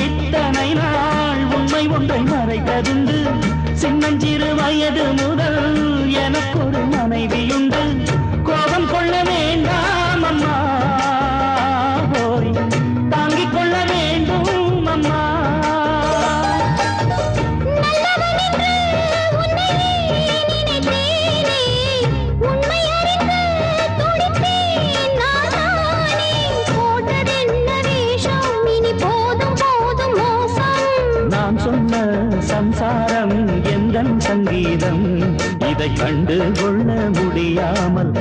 இத்தனை நாள் உண்மை ஒன்றை மறைத்ததுண்டு. சின்னஞ்சிறு வயது முதல் எனக்கு ஒரு மனைவியுண்டு. கோபம் கொள்ள வேண்டாம் அம்மா, போய் தாங்கிக் கொள்ள வேண்டும் அம்மா. சம்சாரம் எந்தன் சங்கீதம், இதை கண்டு கொள்ள முடியாமல்